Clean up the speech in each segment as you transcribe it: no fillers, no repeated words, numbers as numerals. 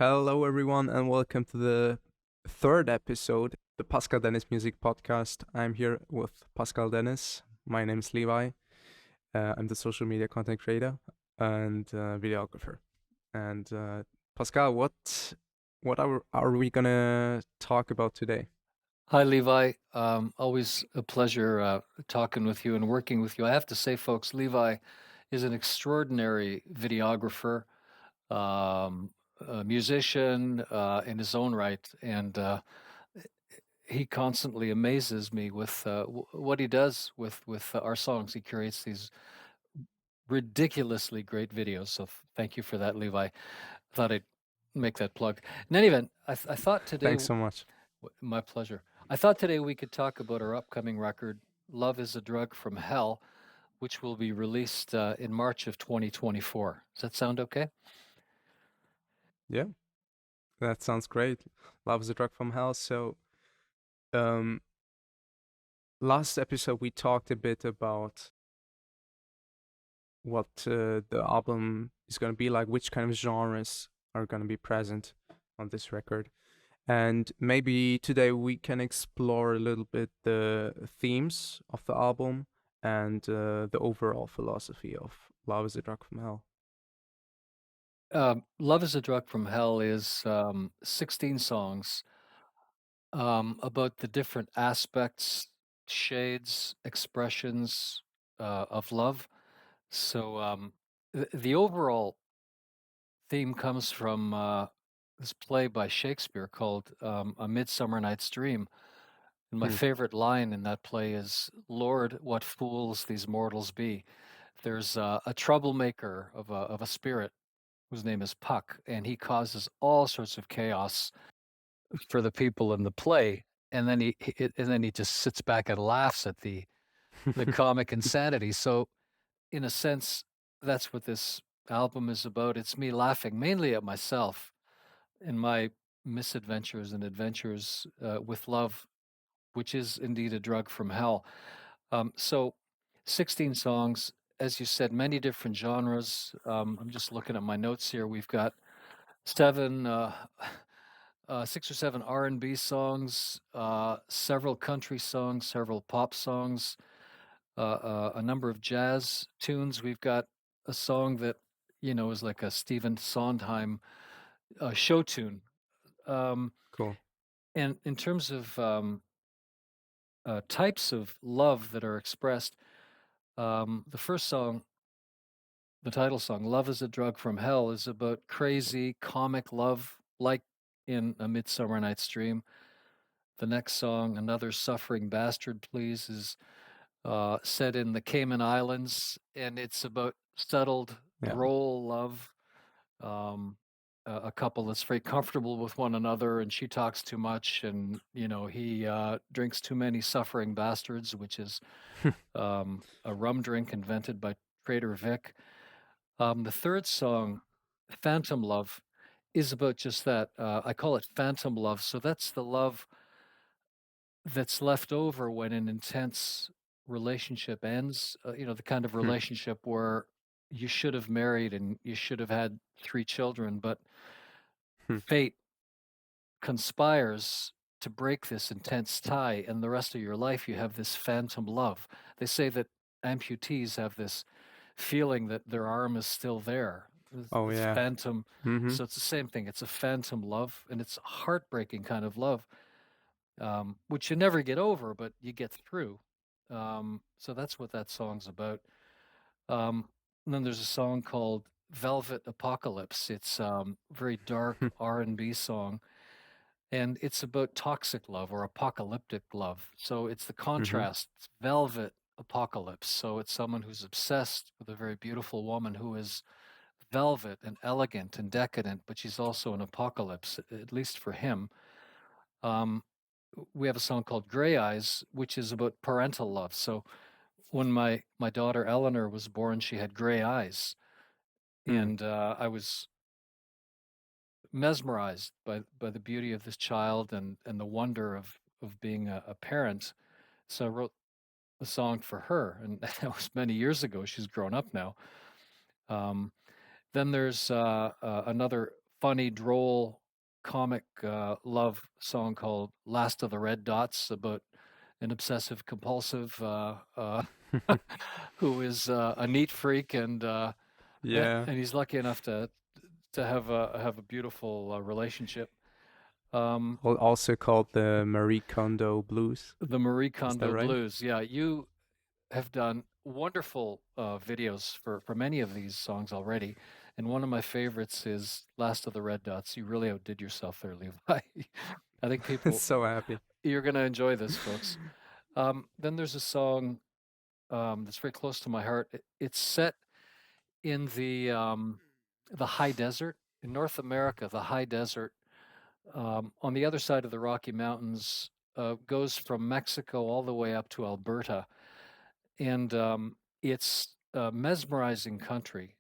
Hello, everyone, and welcome to the third episode, the Pascal Dennis Music Podcast. I'm here with Pascal Dennis. My name is Levi. I'm the social media content creator and videographer. And Pascal, what are we gonna talk about today? Hi, Levi. Always a pleasure talking with you and working with you. I have to say, folks, Levi is an extraordinary videographer, a musician in his own right, and he constantly amazes me with what he does with our songs. He creates these ridiculously great videos. So thank you for that, Levi. I thought I'd make that plug. In any event, I thought today. Thanks so much. My pleasure. I thought today we could talk about our upcoming record, Love is a Drug from Hell, which will be released in March of 2024. Does that sound okay? Yeah, that sounds great. Love is a drug from hell. So, um, last episode we talked a bit about what the album is going to be like, which kind of genres are going to be present on this record. And maybe today we can explore a little bit the themes of the album and the overall philosophy of Love is a Drug from Hell. Love is a Drug from Hell is 16 songs about the different aspects, shades, expressions of love. So the overall theme comes from this play by Shakespeare called A Midsummer Night's Dream. And my Hmm, favorite line in that play is, "Lord, what fools these mortals be." There's a troublemaker of a spirit whose name is Puck, and he causes all sorts of chaos for the people in the play. And then he just sits back and laughs at the comic insanity. So in a sense, that's what this album is about. It's me laughing mainly at myself and my misadventures and adventures with love, which is indeed a drug from hell. So 16 songs, as you said, many different genres. I'm just looking at my notes here. We've got seven, six or seven R&B songs, several country songs, several pop songs, a number of jazz tunes. We've got a song that is like a Stephen Sondheim show tune. Um, cool. and in terms of types of love that are expressed, the first song, the title song, "Love is a Drug from Hell," is about crazy comic love, like in A Midsummer Night's Dream. The next song, "Another Suffering Bastard Please," is set in the Cayman Islands, and it's about settled, Yeah. droll love. Um, a couple that's very comfortable with one another, and she talks too much, and he drinks too many suffering bastards, which is a rum drink invented by Trader Vic. The third song, "Phantom Love," is about just that. I call it phantom love. So that's the love that's left over when an intense relationship ends. The kind of Hmm, relationship where you should have married and you should have had three children, but hmm. fate conspires to break this intense tie, and the rest of your life you have this phantom love. They say that amputees have this feeling that their arm is still there. Oh, This yeah. phantom. Mm-hmm. So it's the same thing. It's a phantom love, and it's a heartbreaking kind of love, which you never get over, but you get through. So that's what that song's about. And then there's a song called "Velvet Apocalypse." It's very dark R&B song, and it's about toxic love or apocalyptic love. So it's the Mm-hmm. contrast. It's velvet apocalypse. So it's someone who's obsessed with a very beautiful woman who is velvet and elegant and decadent, but she's also an apocalypse, at least for him. Um, we have a song called Gray Eyes, which is about parental love. So when my daughter Eleanor was born, she had gray eyes, Mm. and I was mesmerized by the beauty of this child and the wonder of being a parent. So I wrote a song for her, and that was many years ago. She's grown up now. Um, then there's another funny, droll, comic love song called "Last of the Red Dots" about an obsessive compulsive who is a neat freak, Yeah. and he's lucky enough to have a beautiful relationship. Also called the Marie Kondo Blues. The Marie Is that Kondo right? Blues. Yeah, you have done wonderful videos for many of these songs already, and one of my favorites is "Last of the Red Dots." You really outdid yourself there, Levi. I think people So happy. you're gonna enjoy this, folks. Then there's a song that's very close to my heart. It's set in the high desert in North America. The high desert on the other side of the Rocky Mountains goes from Mexico all the way up to Alberta, and it's a mesmerizing country.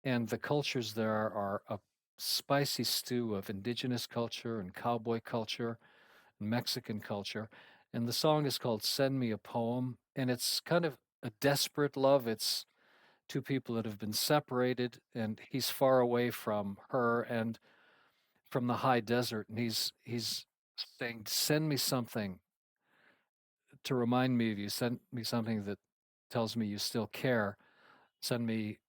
And the cultures there are a spicy stew of indigenous culture and cowboy culture and Mexican culture. And the song is called "Send Me a Poem," and it's kind of a desperate love. It's two people that have been separated, and he's far away from her and from the high desert, and he's saying, "Send me something to remind me of you. Send me something that tells me you still care. Send me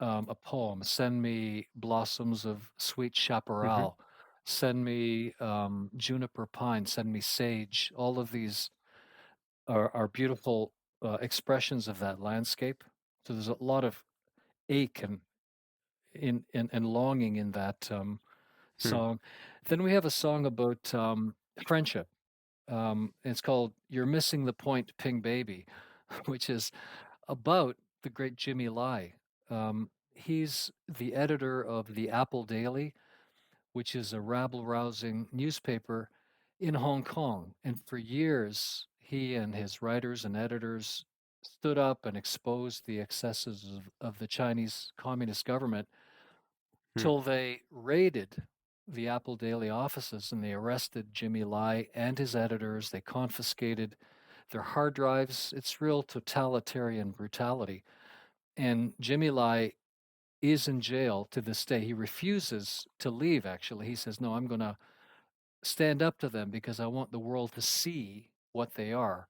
a poem. Send me blossoms of sweet Hmm. chaparral. Send me juniper pine. Send me sage." All of these are beautiful expressions of that landscape. So there's a lot of ache and longing in that Hmm. song. Then we have a song about friendship. It's called "You're Missing the Point, Ping Baby," which is about the great Jimmy Lai. He's the editor of the Apple Daily, which is a rabble-rousing newspaper in Hong Kong. And for years, he and his writers and editors stood up and exposed the excesses of the Chinese Communist government Hmm. till they raided the Apple Daily offices and they arrested Jimmy Lai and his editors. They confiscated their hard drives. It's real totalitarian brutality. And Jimmy Lai is in jail to this day. He refuses to leave, actually. He says, "No, I'm going to stand up to them because I want the world to see what they are."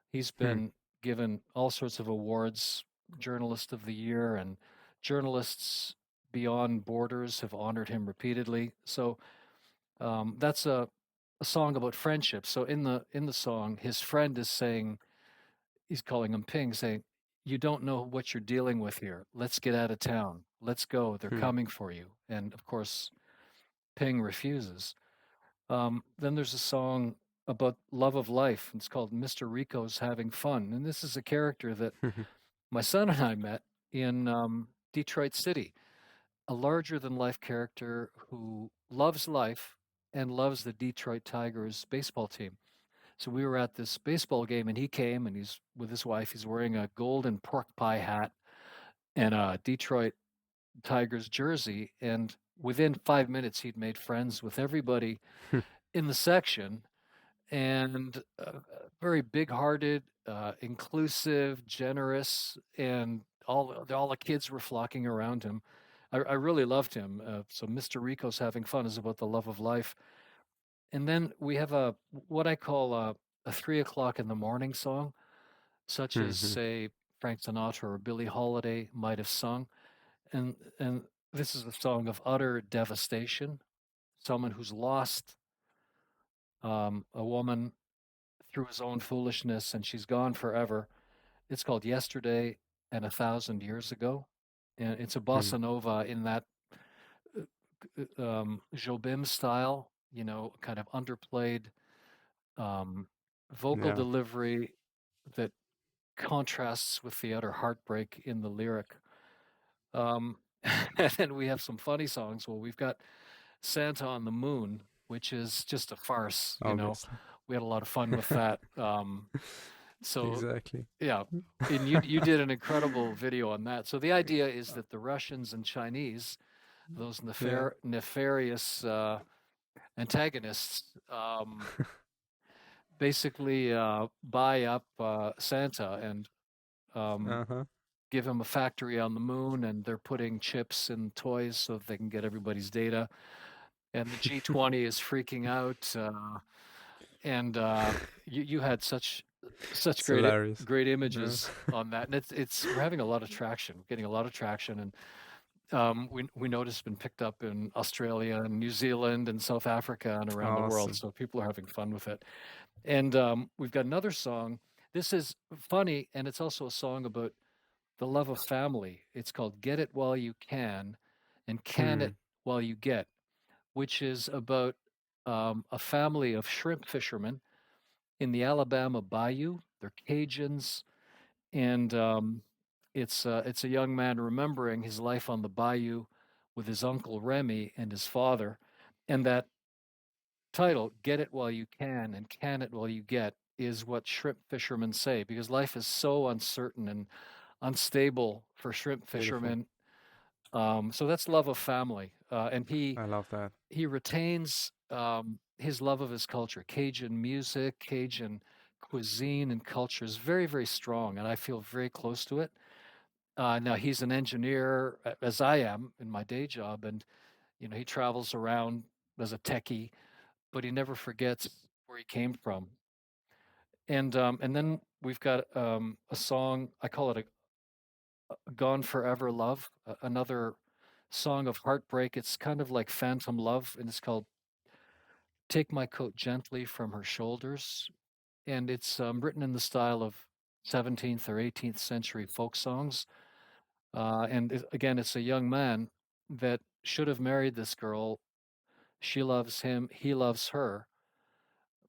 He's Hmm. been given all sorts of awards, Journalist of the Year, and journalists beyond borders have honored him repeatedly. So that's a song about friendship. So in the song, his friend is saying, he's calling him Ping, saying, "You don't know what you're dealing with here. Let's get out of town. Let's go. They're Hmm. coming for you." And of course, Ping refuses. Then there's a song about love of life. It's called "Mr. Rico's Having Fun." And this is a character that Hmm. my son and I met in Detroit City, a larger than life character who loves life and loves the Detroit Tigers baseball team. So we were at this baseball game and he came and he's with his wife. He's wearing a golden pork pie hat and a Detroit Tigers jersey. And within 5 minutes, he'd made friends with everybody in the section and very big-hearted, inclusive, generous, and all the kids were flocking around him. I really loved him. So Mr. Rico's Having Fun is about the love of life. And then we have a what I call a 3 o'clock in the morning song, such as Hmm. say Frank Sinatra or Billie Holiday might have sung. And this is a song of utter devastation. Someone who's lost a woman through his own foolishness, and she's gone forever. It's called "Yesterday and a Thousand Years Ago," and it's a Hmm. bossa nova in that Jobim style, you know, kind of underplayed um, vocal Yeah. delivery that contrasts with the utter heartbreak in the lyric. Um, and then we have some funny songs. Well, we've got "Santa on the Moon," which is just a farce. You know, Obviously. we had a lot of fun with that. So Exactly. yeah, and you did an incredible video on that. So the idea is that the Russians and Chinese, those Yeah. nefarious antagonists, basically buy up Santa and um, Uh-huh. give him a factory on the moon, and they're putting chips in toys so that they can get everybody's data. And the G20 is freaking out. And you had such It's hilarious. great Yeah. images on that, and it's we're having a lot of traction, getting a lot of traction, and we noticed it's been picked up in Australia and New Zealand and South Africa and around the world. Awesome. So people are having fun with it. And we've got another song. This is funny, and it's also a song about the love of family. It's called "Get It While You Can," and "Can It Mm, While You Get," which is about a family of shrimp fishermen in the Alabama bayou. They're Cajuns, and it's a young man remembering his life on the bayou with his uncle Remy and his father. And that title, "Get It While You Can and Can It While You Get," is what shrimp fishermen say, because life is so uncertain and unstable for shrimp beautiful. fishermen. So that's love of family, and I love that. he retains his love of his culture. Cajun music, Cajun cuisine and culture is very, very strong, and I feel very close to it. Now he's an engineer, as I am in my day job, and he travels around as a techie, but he never forgets where he came from. And then we've got a song. I call it a "Gone Forever Love," another song of heartbreak. It's kind of like Phantom Love, and it's called "Take My Coat Gently from Her Shoulders." And it's written in the style of 17th or 18th century folk songs. Again, it's a young man that should have married this girl. She loves him, he loves her,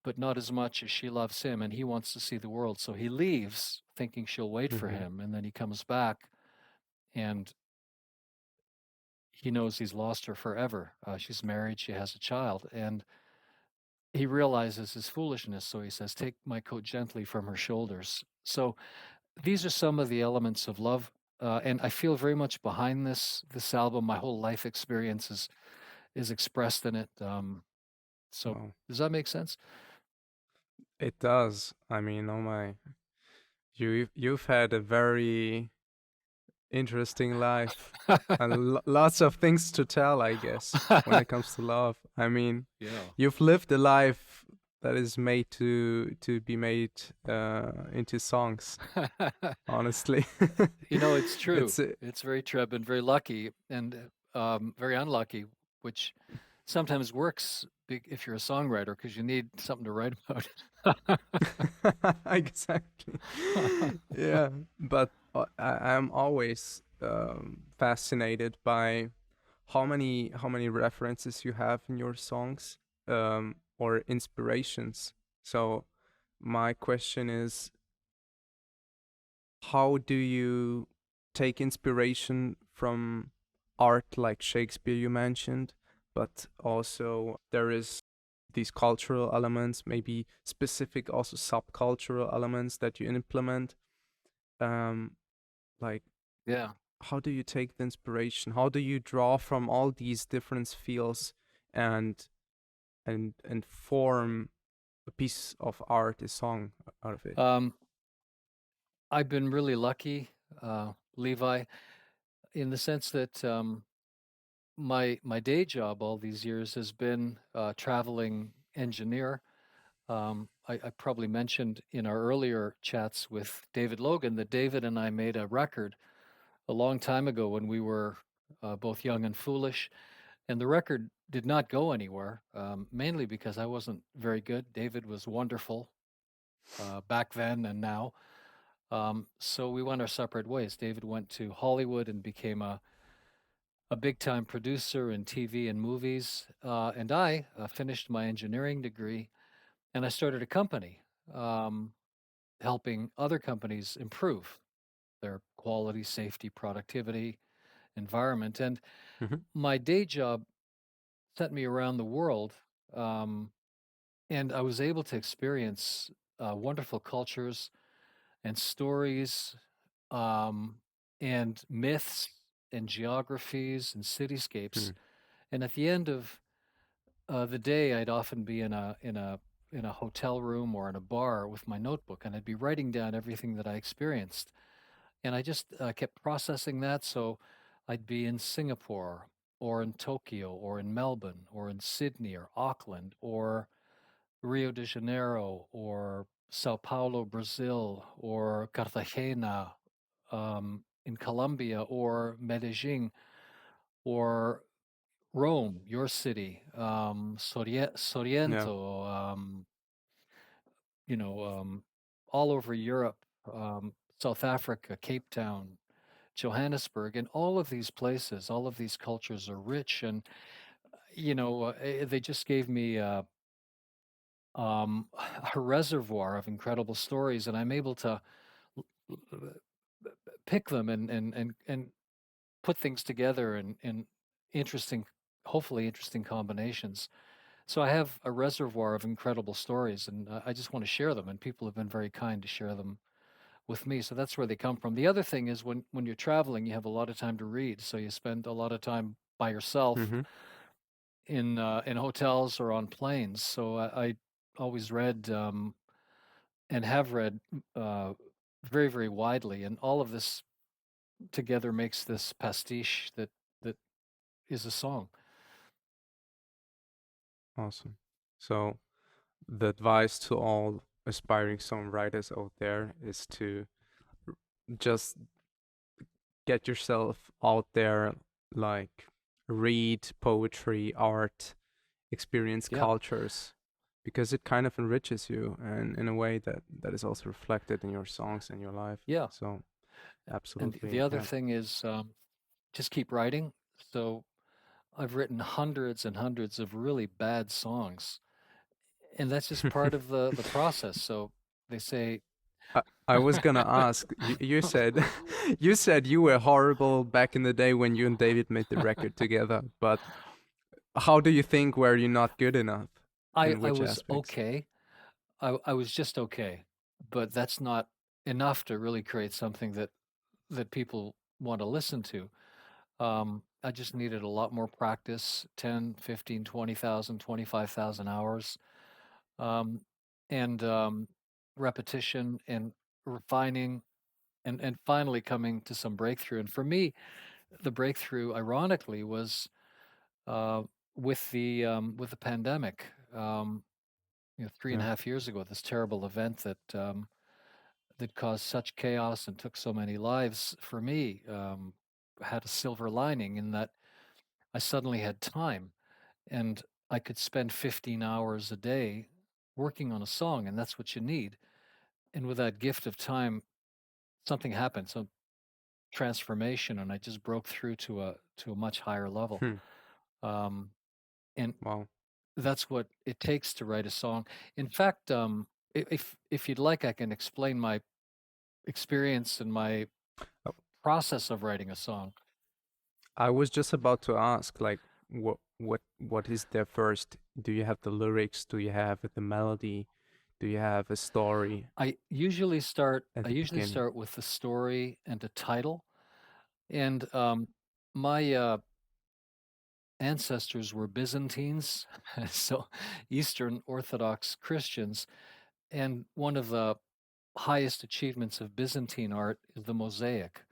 but not as much as she loves him, and he wants to see the world. So he leaves thinking she'll wait for Hmm. him, and then he comes back and he knows he's lost her forever. She's married, she has a child, and he realizes his foolishness. So he says, "Take my coat gently from her shoulders." So these are some of the elements of love, and I feel very much behind this album. My whole life experience is expressed in it. So Well, does that make sense? it does. I mean, oh my, you've had a very interesting life and lots of things to tell, I guess, when it comes to love. I mean, Yeah. you've lived a life that is made to be made into songs, honestly. It's true. It's It's very true. I've been very lucky and very unlucky, which sometimes works if you're a songwriter because you need something to write about. exactly. Yeah, but I'm always fascinated by how many references you have in your songs, or inspirations. So my question is, how do you take inspiration from art like Shakespeare you mentioned, but also there is these cultural elements, maybe specific also subcultural elements that you implement. Like, Yeah. how do you take the inspiration? How do you draw from all these different fields and and form a piece of art, a song out of it? Um, I've been really lucky, Levi, in the sense that my day job all these years has been a traveling engineer. I probably mentioned in our earlier chats with David Logan that David and I made a record a long time ago when we were both young and foolish, and the record did not go anywhere, mainly because I wasn't very good. David was wonderful back then and now. So we went our separate ways. David went to Hollywood and became a big time producer in TV and movies. And I finished my engineering degree and I started a company um, helping other companies improve their quality, safety, productivity, environment. And Hmm. my day job sent me around the world. Um, and I was able to experience wonderful cultures and stories, um, and myths and geographies and cityscapes. And at the end of the day, I'd often be in a hotel room or in a bar with my notebook, and I'd be writing down everything that I experienced. And I just kept processing that. So I'd be in Singapore or in Tokyo or in Melbourne or in Sydney or Auckland or Rio de Janeiro or Sao Paulo, Brazil, or Cartagena in Colombia, or Medellin, or Rome, your city, Yeah. Sorrento, you know, all over Europe, South Africa, Cape Town, Johannesburg, and all of these places, all of these cultures are rich, and they just gave me a reservoir of incredible stories, and I'm able to pick them and put things together in interesting, hopefully interesting combinations. So I have a reservoir of incredible stories, and I just want to share them. And people have been very kind to share them with me. So that's where they come from. The other thing is when you're traveling, you have a lot of time to read, so you spend a lot of time by yourself Mm-hmm. in hotels or on planes. So I always read and have read uh, very very widely, and all of this together makes this pastiche that is a song. Awesome. So the advice to all aspiring songwriters out there is to just get yourself out there, like read poetry, art, experience Yeah, cultures, because it kind of enriches you and in a way that is also reflected in your songs and your life. yeah. So And the absolutely, other yeah. thing is just keep writing. So I've written hundreds and hundreds of really bad songs, and that's just part of the process. So they say, I was gonna ask you said you said you were horrible back in the day when you and David made the record together, but how do you think were you not good enough? In I which was aspects? okay. I was just okay, but that's not enough to really create something that people want to listen to. I just needed a lot more practice, 10, 15, 20,000, 25,000 hours, um, and repetition and refining and finally coming to some breakthrough. And for me, the breakthrough, ironically, was uh, with the pandemic. Three and a Yeah. half years ago, this terrible event that caused such chaos and took so many lives. For me, had a silver lining in that I suddenly had time and I could spend 15 hours a day working on a song, and that's what you need. And with that gift of time, something happened, some transformation, and I just broke through to a much higher level. Hmm. Um, and Wow. that's what it takes to write a song. In fact, if you'd like, I can explain my experience and my Uh, process of writing a song. I was just about to ask, like, what is there first? Do you have the lyrics? Do you have the melody? Do you have a story at I the usually beginning? start with the story and a title. And my ancestors were Byzantines, so Eastern Orthodox Christians. And one of the highest achievements of Byzantine art is the mosaic.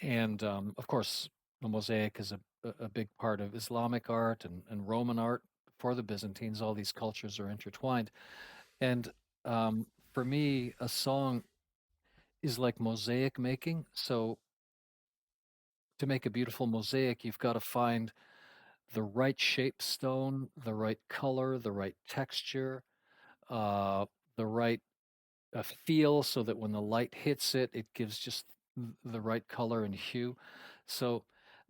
And of course, the mosaic is a big part of Islamic art and Roman art. For the Byzantines, all these cultures are intertwined. And for me, a song is like mosaic making. So to make a beautiful mosaic, you've got to find the right shape stone, the right color, the right texture, uh, the right feel, so that when the light hits it, it gives just the right color and hue. So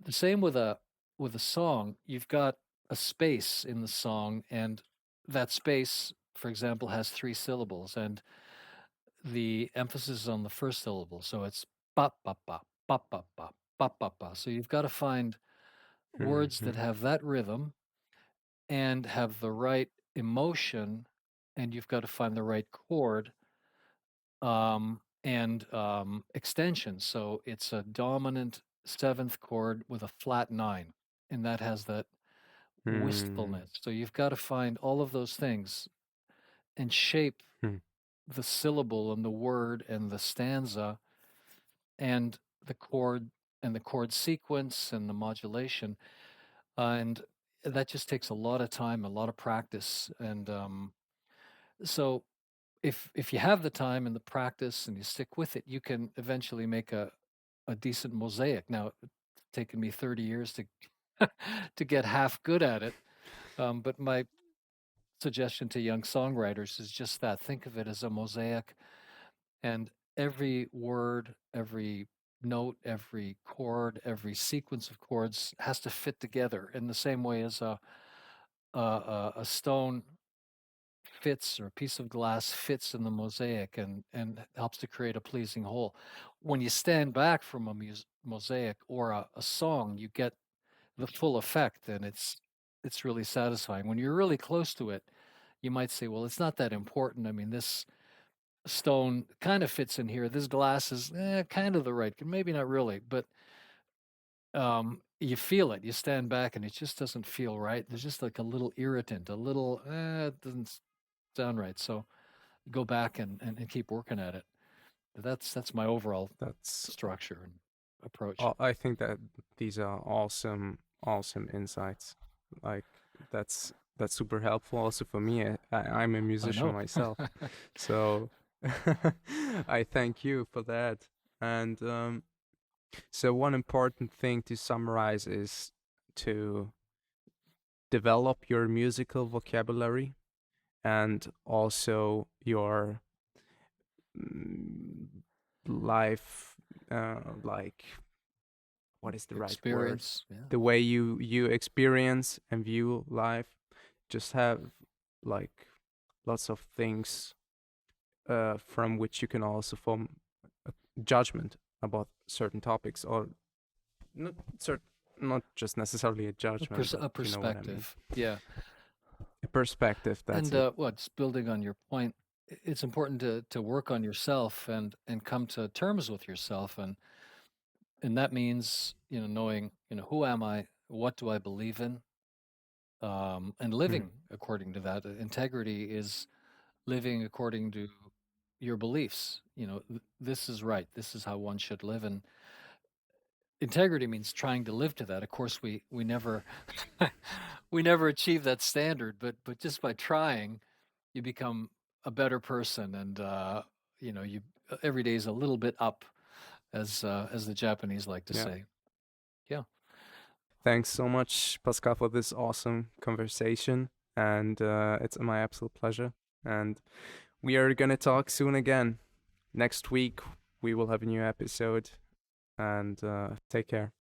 the same with a song, you've got a space in the song, and that space, for example, has three syllables, and the emphasis is on the first syllable. So it's ba ba ba ba ba ba ba ba ba. So you've got to find words that Mm-hmm. have that rhythm and have the right emotion, and you've got to find the right chord and extension. So it's a dominant seventh chord with a flat nine, and that has that Mm-hmm. wistfulness. So you've got to find all of those things and shape the syllable and the word and the stanza and the chord and the chord sequence and the modulation, and that just takes a lot of time, a lot of practice, and so if you have the time and the practice and you stick with it, you can eventually make a decent mosaic. Now, it's taken me 30 years to to get half good at it, but my suggestion to young songwriters is just that: think of it as a mosaic, and every word, every note, every chord, every sequence of chords has to fit together in the same way as a stone fits, or a piece of glass fits in the mosaic, and helps to create a pleasing whole. When you stand back from a mosaic or a song, you get the full effect, and it's really satisfying. When you're really close to it, you might say, well, it's not that important. I mean, this stone kind of fits in here. This glass is kind of the right, maybe not really, but you feel it. You stand back and it just doesn't feel right. There's just like a little irritant, a little, it doesn't sound right. So go back and keep working at it. That's my overall That's structure and approach. I think that these are awesome insights. Like that's super helpful also for me. I'm a I musician know. myself, so I thank you for that. And so one important thing to summarize is to develop your musical vocabulary and also your mm, life, like what is the right word? Experience. Yeah. The way you experience and view life. Just have like lots of things from which you can also form a judgment about certain topics, or not certain, not just necessarily a judgment, but A you know what I mean. perspective. Yeah. A perspective. That's And it. what's building on your point, it's important to work on yourself and come to terms with yourself, and that means, knowing, who am I, what do I believe in, and Mm. living according to that. Integrity is living according to your beliefs. This is right. This is how one should live, and integrity means trying to live to that. Of course, we never we never achieve that standard, but just by trying, you become a better person, and you every day is a little bit up, as the Japanese like to Yeah. say. Yeah, Thanks so much, Pascal, for this awesome conversation, and it's my absolute pleasure. And we are gonna talk soon again. Next week we will have a new episode, and take care.